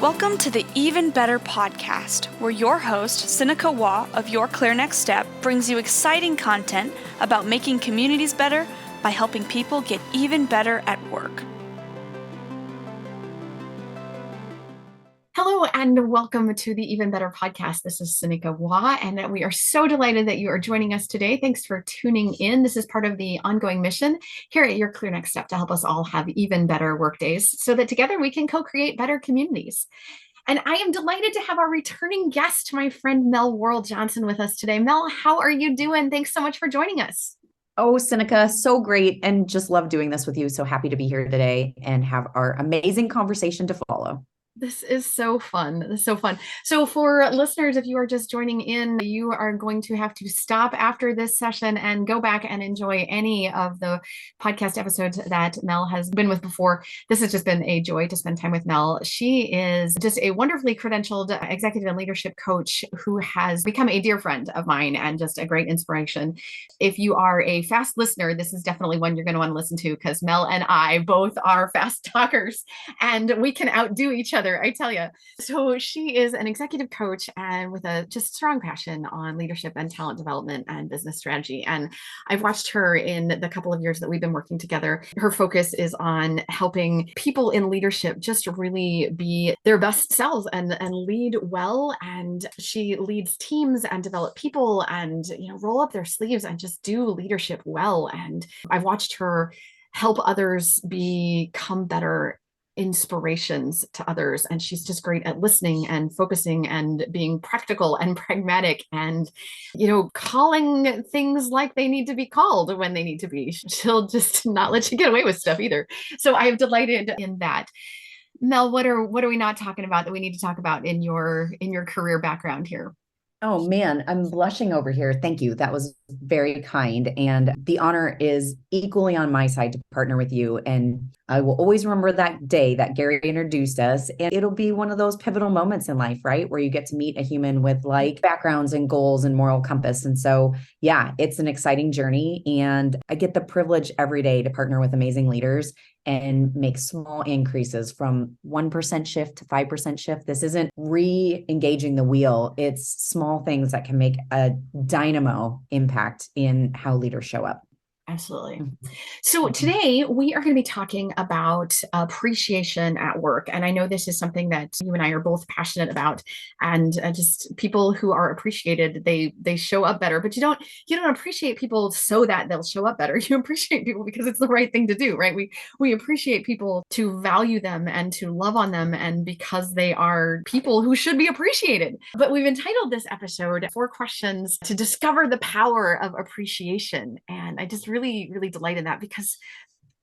Welcome to the Even Better podcast, where your host, Seneca Waugh of Your Clear Next Step, brings you exciting content about making communities better by helping people get even better at work. Hello and welcome to the Even Better podcast. This is Seneca Waugh, and we are so delighted that you are joining us today. Thanks for tuning in. This is part of the ongoing mission here at Your Clear Next Step to help us all have even better work days so that together we can co-create better communities. And I am delighted to have our returning guest, my friend Mel Worrel-Johnson, with us today. Mel, how are you doing? Thanks so much for joining us. Oh, Seneca, so great. And just love doing this with you. So happy to be here today and have our amazing conversation to follow. This is so fun. This is so fun. So for listeners, if you are just joining in, you are going to have to stop after this session and go back and enjoy any of the podcast episodes that Mel has been with before. This has just been a joy to spend time with Mel. She is just a wonderfully credentialed executive and leadership coach who has become a dear friend of mine and just a great inspiration. If you are a fast listener, this is definitely one you're going to want to listen to because Mel and I both are fast talkers and we can outdo each other, I tell you. So she is an executive coach and with a just strong passion on leadership and talent development and business strategy. And I've watched her in the couple of years that we've been working together. Her focus is on helping people in leadership just really be their best selves and lead well. And she leads teams and develop people and, roll up their sleeves and just do leadership well. And I've watched her help others become better inspirations to others. And she's just great at listening and focusing and being practical and pragmatic and, calling things like they need to be called when they need to be. She'll just not let you get away with stuff either. So I have delighted in that. Mel, what are we not talking about that we need to talk about in your career background here? Oh man, I'm blushing over here. Thank you. That was very kind. And the honor is equally on my side to partner with you. And I will always remember that day that Gary introduced us. And it'll be one of those pivotal moments in life, right? Where you get to meet a human with like backgrounds and goals and moral compass. And so, yeah, it's an exciting journey. And I get the privilege every day to partner with amazing leaders and make small increases from 1% shift to 5% shift. This isn't re-engaging the wheel. It's small things that can make a dynamo impact in how leaders show up. Absolutely. So today we are going to be talking about appreciation at work. And I know this is something that you and I are both passionate about. And just people who are appreciated, they show up better. But you don't appreciate people so that they'll show up better. You appreciate people because it's the right thing to do, right? We appreciate people to value them and to love on them, and because they are people who should be appreciated. But we've entitled this episode 4 Questions to Discover the Power of Appreciation. And I just really delight in that because,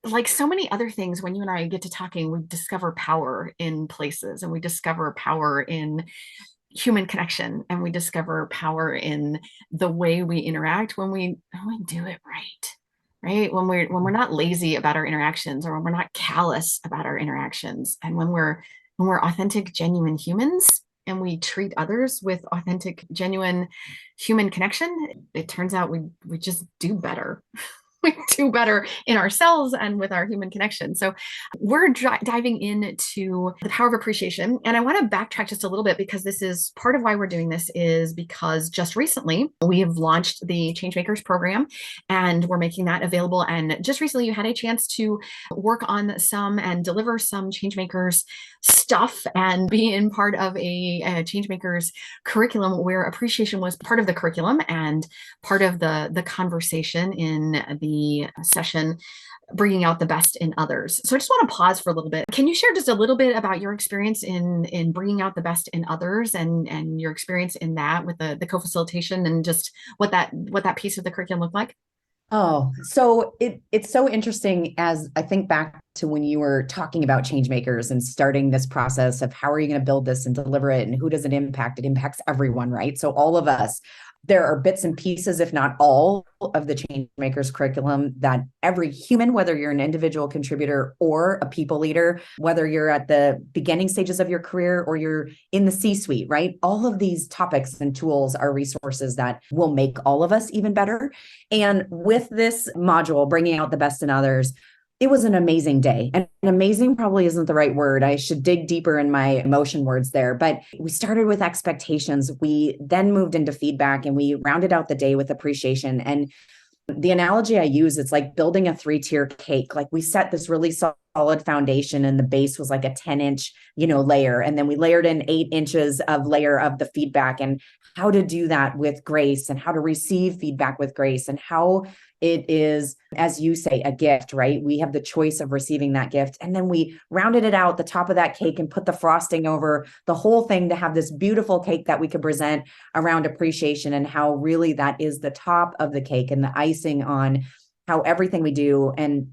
like so many other things, when you and I get to talking, we discover power in places, and we discover power in human connection, and we discover power in the way we interact when we do it right? When we're not lazy about our interactions, or when we're not callous about our interactions, and when we're authentic, genuine humans, and we treat others with authentic, genuine human connection, it turns out we just do better. We do better in ourselves and with our human connection. So we're diving into the power of appreciation. And I want to backtrack just a little bit, because this is part of why we're doing this, is because just recently we have launched the Changemakers program, and we're making that available. And just recently you had a chance to work on some and deliver some Changemakers stuff and be in part of a Changemakers curriculum where appreciation was part of the curriculum and part of the conversation in the session, bringing out the best in others. So I just want to pause for a little bit. Can you share just a little bit about your experience in bringing out the best in others, and your experience in that with the co-facilitation, and just what that piece of the curriculum looked like? Oh, so it's so interesting as I think back to when you were talking about Changemakers and starting this process of how are you going to build this and deliver it, and who does it impact? It impacts everyone, right? So all of us. There are bits and pieces, if not all, of the Changemakers curriculum that every human, whether you're an individual contributor or a people leader, whether you're at the beginning stages of your career or you're in the C-suite, right? All of these topics and tools are resources that will make all of us even better. And with this module, bringing out the best in others, It was an amazing day. And amazing probably isn't the right word. I should dig deeper in my emotion words there. But we started with expectations. We then moved into feedback and we rounded out the day with appreciation. And the analogy I use, it's like building a 3-tier cake. Like we set this really solid foundation and the base was like a 10-inch, layer. And then we layered in 8 inches of layer of the feedback, and how to do that with grace and how to receive feedback with grace and how it is, as you say, a gift, right? We have the choice of receiving that gift. And then we rounded it out the top of that cake and put the frosting over the whole thing to have this beautiful cake that we could present around appreciation, and how really that is the top of the cake and the icing on how everything we do, and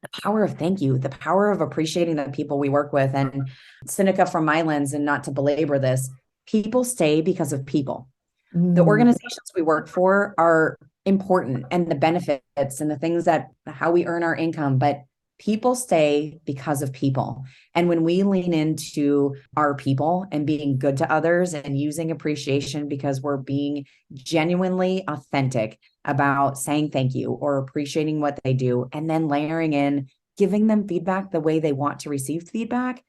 the power of thank you, the power of appreciating the people we work with. And Seneca, from my lens, and not to belabor this, people stay because of people. The organizations we work for are important, and the benefits and the things that how we earn our income, but people stay because of people. And when we lean into our people and being good to others and using appreciation because we're being genuinely authentic about saying thank you or appreciating what they do, and then layering in giving them feedback the way they want to receive feedback,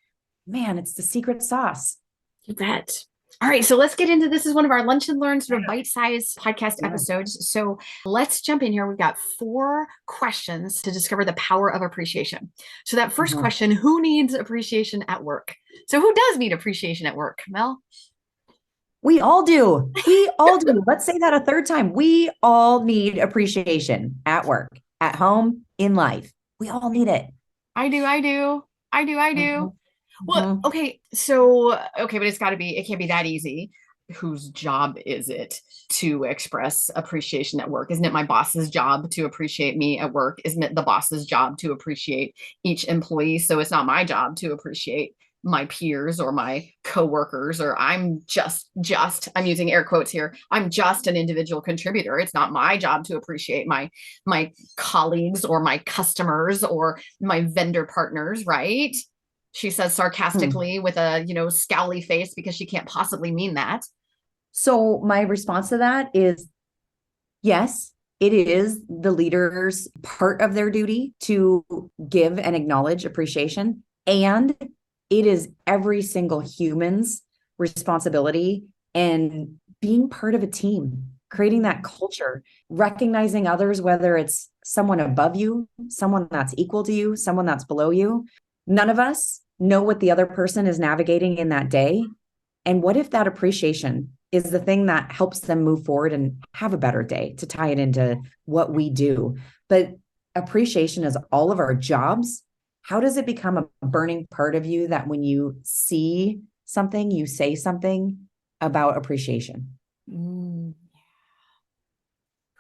man, it's the secret sauce. You bet. All right, so let's get into this. Is one of our lunch and learn sort of bite-sized podcast episodes. So let's jump in here. We've got 4 questions to discover the power of appreciation. So that first question, who needs appreciation at work? So who does need appreciation at work, Mel? We all do. We all do. Let's say that a third time. We all need appreciation at work, at home, in life. We all need it. I do. Well, okay. So, but it can't be that easy. Whose job is it to express appreciation at work? Isn't it my boss's job to appreciate me at work? Isn't it the boss's job to appreciate each employee? So it's not my job to appreciate my peers or my coworkers, or I'm I'm using air quotes here. I'm just an individual contributor. It's not my job to appreciate my colleagues or my customers or my vendor partners, right? She says sarcastically with a, scowly face, because she can't possibly mean that. So my response to that is, yes, it is the leader's part of their duty to give and acknowledge appreciation. And it is every single human's responsibility, and being part of a team, creating that culture, recognizing others, whether it's someone above you, someone that's equal to you, someone that's below you. None of us know what the other person is navigating in that day. And what if that appreciation is the thing that helps them move forward and have a better day, to tie it into what we do? But appreciation is all of our jobs. How does it become a burning part of you that when you see something, you say something about appreciation? Who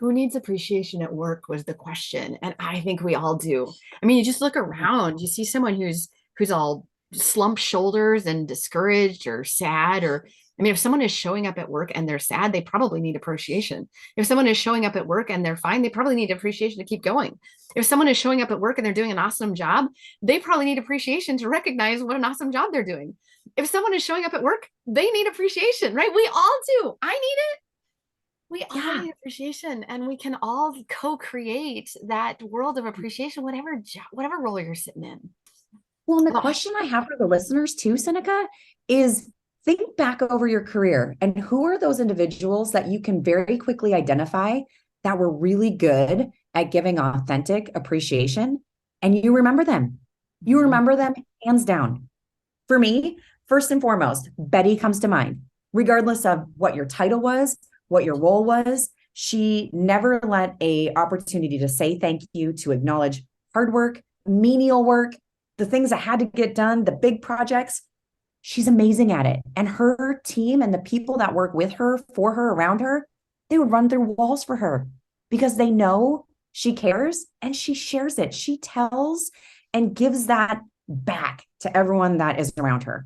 needs appreciation at work was the question. And I think we all do. I mean, you just look around, you see someone who's all slumped shoulders and discouraged or sad, or if someone is showing up at work and they're sad, they probably need appreciation. If someone is showing up at work and they're fine, they probably need appreciation to keep going. If someone is showing up at work and they're doing an awesome job, they probably need appreciation to recognize what an awesome job they're doing. If someone is showing up at work, they need appreciation, right? We all do. I need it. We all need appreciation, and we can all co-create that world of appreciation, whatever role you're sitting in. Well, and the question I have for the listeners too, Seneca, is think back over your career, and who are those individuals that you can very quickly identify that were really good at giving authentic appreciation, and you remember them. You remember them hands down. For me, first and foremost, Betty comes to mind. Regardless of what your title was, what your role was, she never let an opportunity to say thank you, to acknowledge hard work, menial work, the things that had to get done, the big projects. She's amazing at it. And her team and the people that work with her, for her, around her, they would run through walls for her because they know she cares and she shares it. She tells and gives that back to everyone that is around her.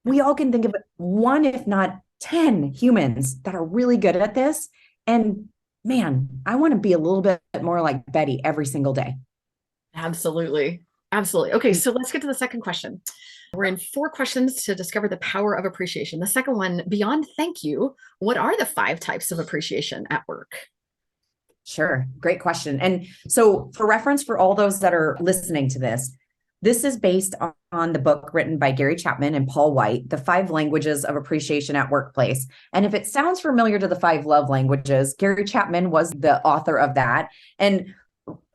We all can think of one, if not 10 humans that are really good at this. And man, I want to be a little bit more like Betty every single day. Absolutely. Okay, so let's get to the second question. We're in 4 questions to discover the power of appreciation. The second one, beyond thank you, what are the 5 types of appreciation at work? Sure. Great question. And so for reference for all those that are listening to this, this is based on the book written by Gary Chapman and Paul White, The 5 Languages of Appreciation at Workplace. And if it sounds familiar to the 5 love languages, Gary Chapman was the author of that. And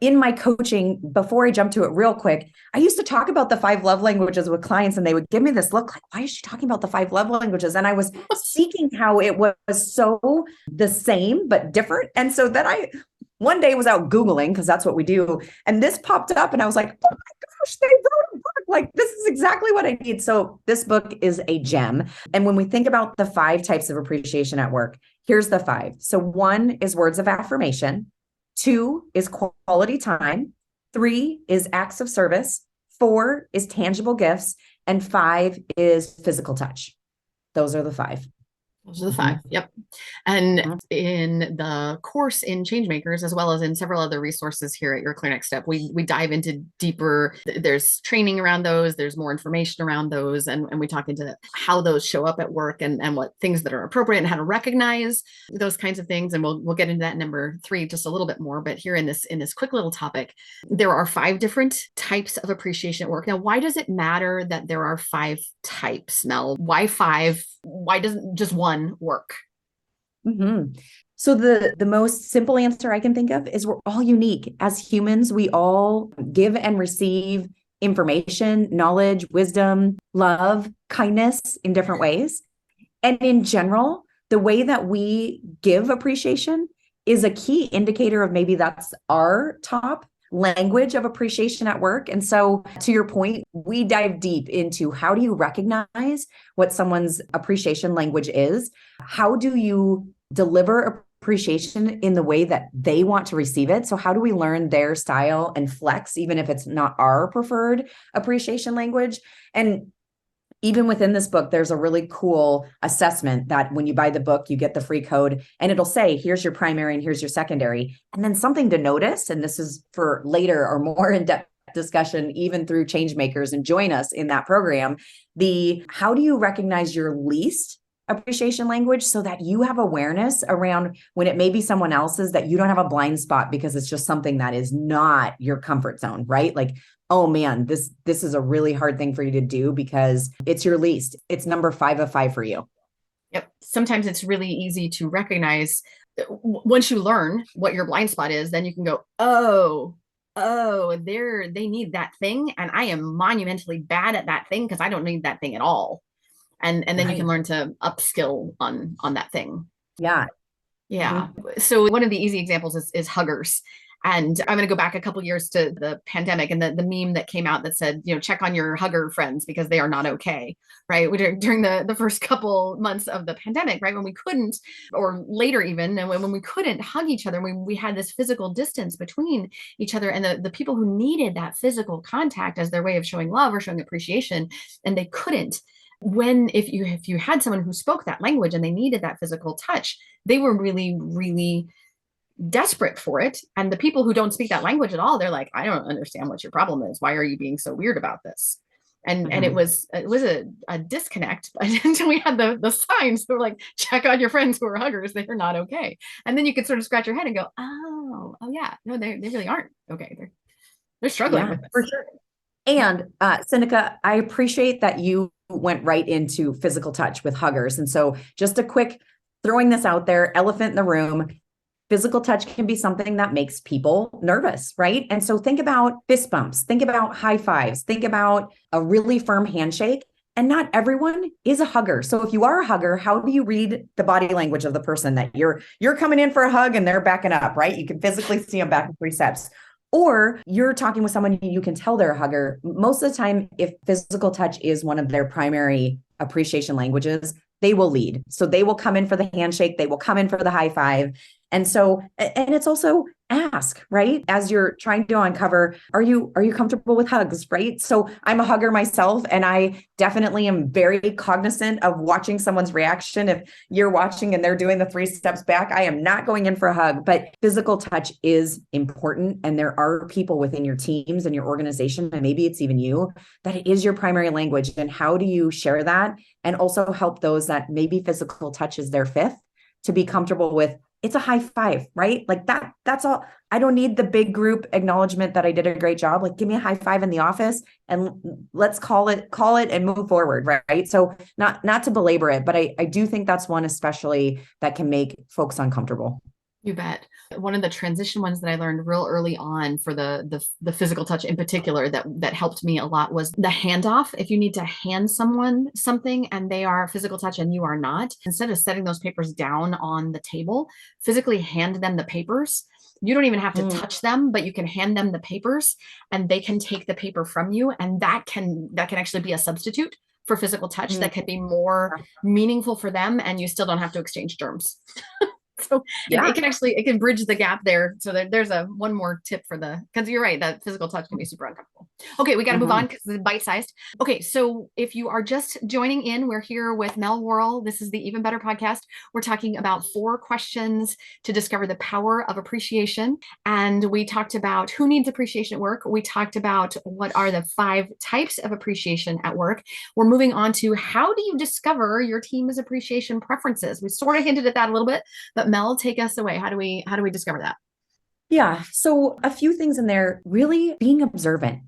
in my coaching, before I jump to it real quick, I used to talk about the 5 love languages with clients, and they would give me this look like, why is she talking about the 5 love languages? And I was seeking how it was so the same, but different. And so then one day was out Googling, because that's what we do. And this popped up and I was like, oh my gosh, they wrote a book. Like, this is exactly what I need. So this book is a gem. And when we think about the 5 types of appreciation at work, here's the 5. So 1 is words of affirmation. 2 is quality time. 3 is acts of service. 4 is tangible gifts. And 5 is physical touch. Those are the 5. Those are the 5. Yep. And in the course in Changemakers, as well as in several other resources here at Your Clear Next Step, we dive into deeper, there's training around those, there's more information around those, and we talk into how those show up at work and what things that are appropriate and how to recognize those kinds of things. And we'll get into that in number 3 just a little bit more. But here in this quick little topic, there are 5 different types of appreciation at work. Now, why does it matter that there are 5 types, Mel? Why 5? Why doesn't just 1 work? Mm-hmm. So the most simple answer I can think of is we're all unique. As humans, we all give and receive information, knowledge, wisdom, love, kindness in different ways. And in general, the way that we give appreciation is a key indicator of maybe that's our top language of appreciation at work. And so to your point, we dive deep into how do you recognize what someone's appreciation language is? How do you deliver appreciation in the way that they want to receive it? So how do we learn their style and flex, even if it's not our preferred appreciation language? And even within this book, there's a really cool assessment that when you buy the book, you get the free code and it'll say, here's your primary and here's your secondary. And then something to notice, and this is for later or more in-depth discussion, even through Changemakers, and join us in that program. How do you recognize your least appreciation language so that you have awareness around when it may be someone else's, that you don't have a blind spot because it's just something that is not your comfort zone, right? Like, oh man, this is a really hard thing for you to do because it's your least. It's number 5 of 5 for you. Yep. Sometimes it's really easy to recognize once you learn what your blind spot is, then you can go, oh, they need that thing. And I am monumentally bad at that thing because I don't need that thing at all. And then you can learn to upskill on that thing. Yeah. Yeah. Mm-hmm. So one of the easy examples is huggers. And I'm going to go back a couple years to the pandemic and the meme that came out that said, check on your hugger friends because they are not okay, right? During the first couple months of the pandemic, right? When we couldn't, or later even, and when we couldn't hug each other, we had this physical distance between each other, and the people who needed that physical contact as their way of showing love or showing appreciation, and they couldn't. If you had someone who spoke that language and they needed that physical touch, they were really, really desperate for it. And the people who don't speak that language at all, they're like, I don't understand what your problem is. Why are you being so weird about this? And it was a disconnect until we had the signs that were like, check on your friends who are huggers. They're not okay. And then you could sort of scratch your head and go, oh yeah, no, they really aren't okay. They're struggling with this. For sure. And Seneca, I appreciate that you went right into physical touch with huggers. And so just a quick throwing this out there, elephant in the room, physical touch can be something that makes people nervous, right? And so think about fist bumps, think about high fives, think about a really firm handshake. And not everyone is a hugger. So if you are a hugger, how do you read the body language of the person that you're coming in for a hug and they're backing up, right? You can physically see them back in 3 steps. Or you're talking with someone you can tell they're a hugger. Most of the time, if physical touch is one of their primary appreciation languages, they will lead. So they will come in for the handshake. They will come in for the high five. And it's also ask, right? As you're trying to uncover, are you comfortable with hugs, right? So I'm a hugger myself, and I definitely am very cognizant of watching someone's reaction. If you're watching and they're doing the 3 steps back, I am not going in for a hug, but physical touch is important. And there are people within your teams and your organization, and maybe it's even you, that it is your primary language. And how do you share that? And also help those that maybe physical touch is their 5th to be comfortable with, it's a high five, right? Like that's all. I don't need the big group acknowledgement that I did a great job. Like give me a high five in the office and let's call it and move forward. Right. So not to belabor it, but I do think that's one especially that can make folks uncomfortable. You bet. One of the transition ones that I learned real early on for the physical touch in particular that helped me a lot was the handoff. If you need to hand someone something and they are physical touch and you are not, instead of setting those papers down on the table, physically hand them the papers. You don't even have to touch them, but you can hand them the papers and they can take the paper from you. And that can actually be a substitute for physical touch that can be more meaningful for them. And you still don't have to exchange germs. So Yeah. it can bridge the gap there. So there's one more tip because you're right, that physical touch can be super uncomfortable. Okay, we got to move on because it's bite-sized. Okay, so if you are just joining in, we're here with Mel Worrell. This is the Even Better podcast. We're talking about 4 questions to discover the power of appreciation. And we talked about who needs appreciation at work. We talked about what are the 5 types of appreciation at work. We're moving on to how do you discover your team's appreciation preferences? We sort of hinted at that a little bit, but Mel, take us away. How do we discover that? Yeah. So a few things in there, really being observant.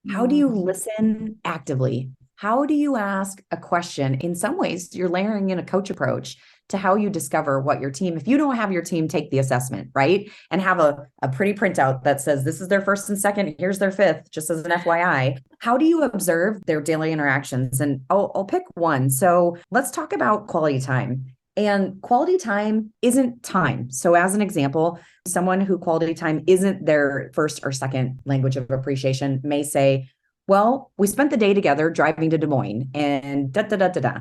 How do you listen actively? How do you ask a question? In some ways, you're layering in a coach approach to how you discover what your team, if you don't have your team take the assessment, right? And have a pretty printout that says, this is their first and second, here's their fifth, just as an FYI. How do you observe their daily interactions? And I'll pick one. So let's talk about quality time. And quality time isn't time. So as an example, someone who quality time isn't their first or second language of appreciation may say, well, we spent the day together driving to Des Moines and da, da, da, da, da.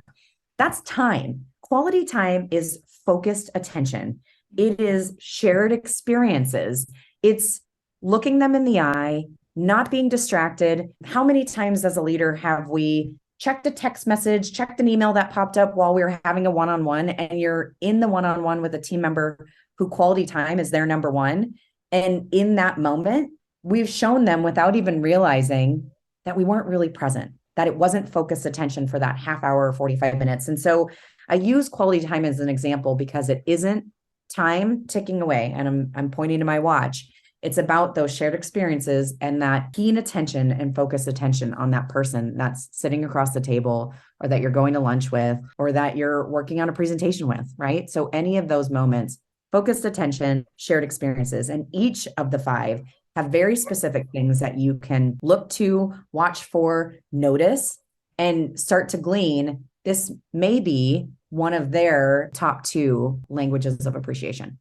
That's time. Quality time is focused attention. It is shared experiences. It's looking them in the eye, not being distracted. How many times as a leader have we checked a text message, checked an email that popped up while we were having a one-on-one, and you're in the one-on-one with a team member who quality time is their number one. And in that moment, we've shown them without even realizing that we weren't really present, that it wasn't focused attention for that half hour or 45 minutes. And so I use quality time as an example because it isn't time ticking away. And I'm pointing to my watch. It's about those shared experiences and that keen attention and focused attention on that person that's sitting across the table or that you're going to lunch with or that you're working on a presentation with, right? So any of those moments, focused attention, shared experiences, and each of the 5 have very specific things that you can look to, watch for, notice, and start to glean. This may be one of their top 2 languages of appreciation.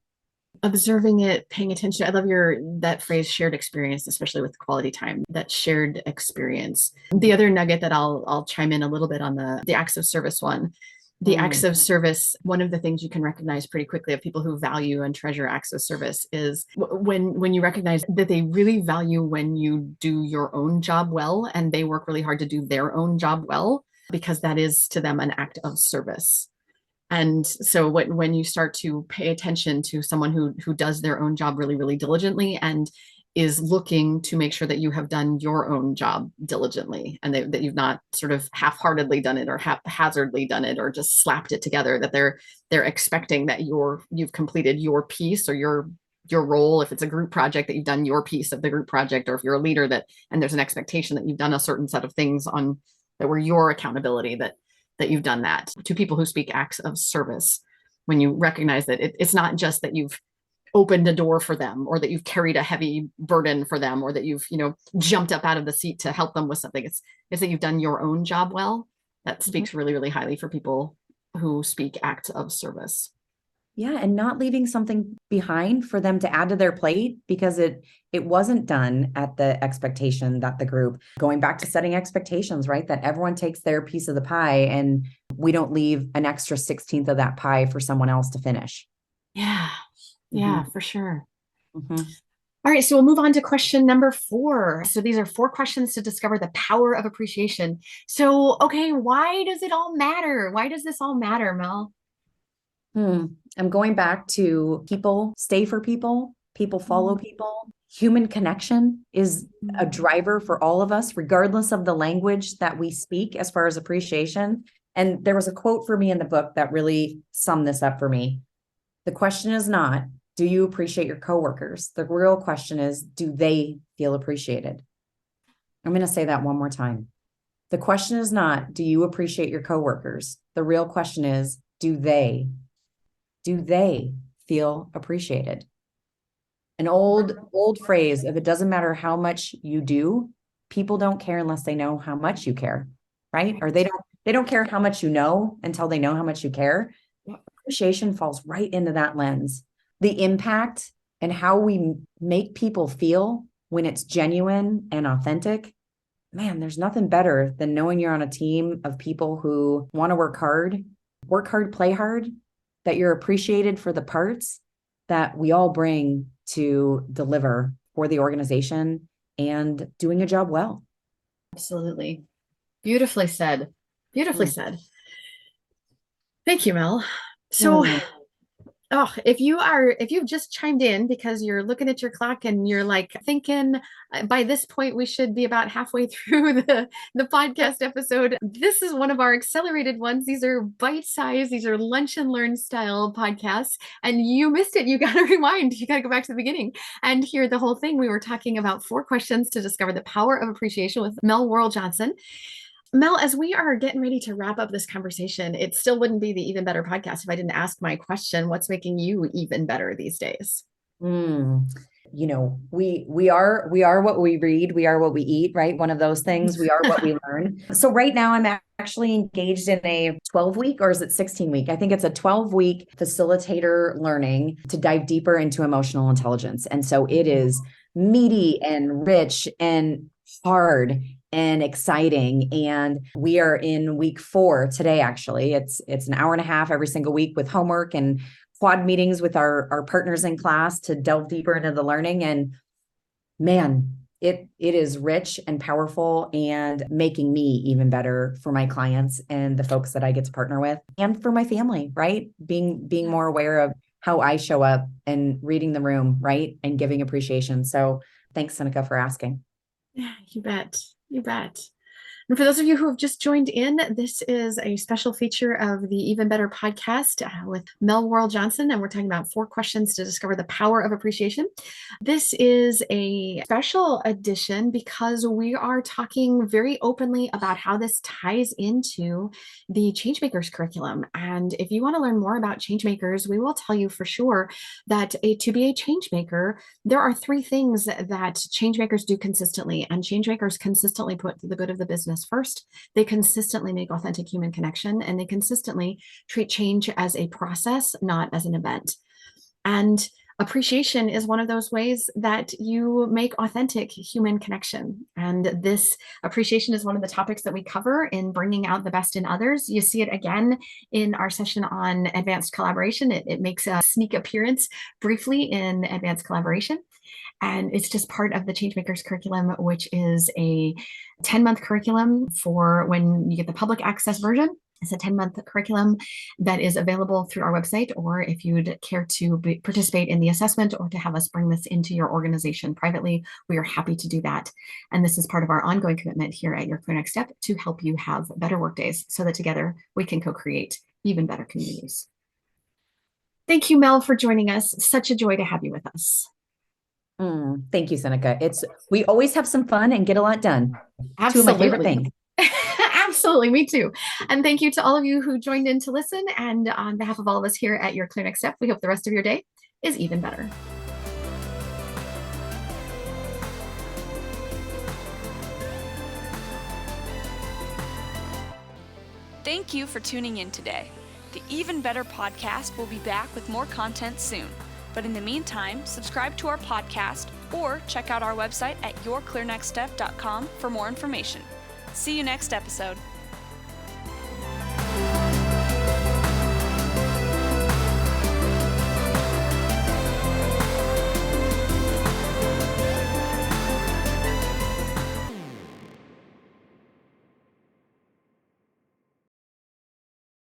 Observing it, paying attention. I love that phrase, shared experience, especially with quality time, that shared experience. The other nugget that I'll chime in a little bit on the acts of service one. The acts of service, one of the things you can recognize pretty quickly of people who value and treasure acts of service is when you recognize that they really value when you do your own job well, and they work really hard to do their own job well, because that is to them an act of service. And so when you start to pay attention to someone who does their own job really, really diligently and is looking to make sure that you have done your own job diligently and that you've not sort of half-heartedly done it or haphazardly done it or just slapped it together, that they're expecting that you've completed your piece or your role. If it's a group project, that you've done your piece of the group project, or if you're a leader and there's an expectation that you've done a certain set of things that were your accountability, that you've done that. To people who speak acts of service, when you recognize that it's not just that you've opened a door for them or that you've carried a heavy burden for them or that you've jumped up out of the seat to help them with something, it's that you've done your own job well. That speaks really, really highly for people who speak acts of service. Yeah, and not leaving something behind for them to add to their plate because it wasn't done at the expectation that the group, going back to setting expectations, right? That everyone takes their piece of the pie and we don't leave an extra 16th of that pie for someone else to finish. Yeah, for sure. Mm-hmm. All right, so we'll move on to question number 4. So these are 4 questions to discover the power of appreciation. So, okay, why does it all matter? Why does this all matter, Mel? I'm going back to people stay for people, people follow people. Human connection is a driver for all of us, regardless of the language that we speak as far as appreciation. And there was a quote for me in the book that really summed this up for me. The question is not, do you appreciate your coworkers? The real question is, do they feel appreciated? I'm going to say that one more time. The question is not, do you appreciate your coworkers? The real question is, do they feel appreciated? An old phrase, if it doesn't matter how much you do, people don't care unless they know how much you care, right? Or they don't care how much you know until they know how much you care. Appreciation falls right into that lens. The impact and how we make people feel when it's genuine and authentic. Man, there's nothing better than knowing you're on a team of people who want to work hard, play hard, that you're appreciated for the parts that we all bring to deliver for the organization and doing a job well. Absolutely. Beautifully said. Beautifully said. Thank you, Mel. So, if you've just chimed in because you're looking at your clock and you're like thinking by this point we should be about halfway through the podcast episode, this is one of our accelerated ones. These are bite-sized, these are lunch and learn style podcasts, and you missed it. You got to rewind. You got to go back to the beginning and hear the whole thing. We were talking about 4 questions to discover the power of appreciation with Mel Worrel-Johnson. Mel, as we are getting ready to wrap up this conversation, it still wouldn't be the Even Better podcast if I didn't ask my question, what's making you even better these days? You know, we are what we read, we are what we eat, right? One of those things, we are what we learn. So right now I'm actually engaged in a 12-week, or is it 16-week? I think it's a 12-week facilitator learning to dive deeper into emotional intelligence. And so it is meaty and rich and hard and exciting. And we are in week 4 today, actually. It's an hour and a half every single week with homework and quad meetings with our partners in class to delve deeper into the learning. And man, it is rich and powerful and making me even better for my clients and the folks that I get to partner with, and for my family, right? Being more aware of how I show up and reading the room, right? And giving appreciation. So thanks, Seneca, for asking. Yeah, you bet. You bet. And for those of you who have just joined in, this is a special feature of the Even Better podcast with Mel Worrel-Johnson, and we're talking about 4 questions to discover the power of appreciation. This is a special edition because we are talking very openly about how this ties into the Changemakers curriculum. And if you want to learn more about Changemakers, we will tell you for sure that to be a changemaker, there are 3 things that changemakers do consistently, and changemakers consistently put the good of the business first. They consistently make authentic human connection, and they consistently treat change as a process, not as an event. And appreciation is one of those ways that you make authentic human connection. And this appreciation is one of the topics that we cover in bringing out the best in others. You see it again in our session on advanced collaboration. It makes a sneak appearance briefly in advanced collaboration. And it's just part of the Changemakers curriculum, which is a 10-month curriculum for when you get the public access version. It's a 10-month curriculum that is available through our website, or if you'd care to participate in the assessment or to have us bring this into your organization privately, we are happy to do that. And this is part of our ongoing commitment here at Your Clear Next Step to help you have better workdays so that together we can co-create even better communities. Thank you, Mel, for joining us. Such a joy to have you with us. Thank you, Seneca. We always have some fun and get a lot done. Absolutely. 2 of my favorite things. Absolutely, me too. And thank you to all of you who joined in to listen. And on behalf of all of us here at Your Clear Next Step, we hope the rest of your day is even better. Thank you for tuning in today. The Even Better podcast will be back with more content soon. But in the meantime, subscribe to our podcast or check out our website at yourclearnextstep.com for more information. See you next episode.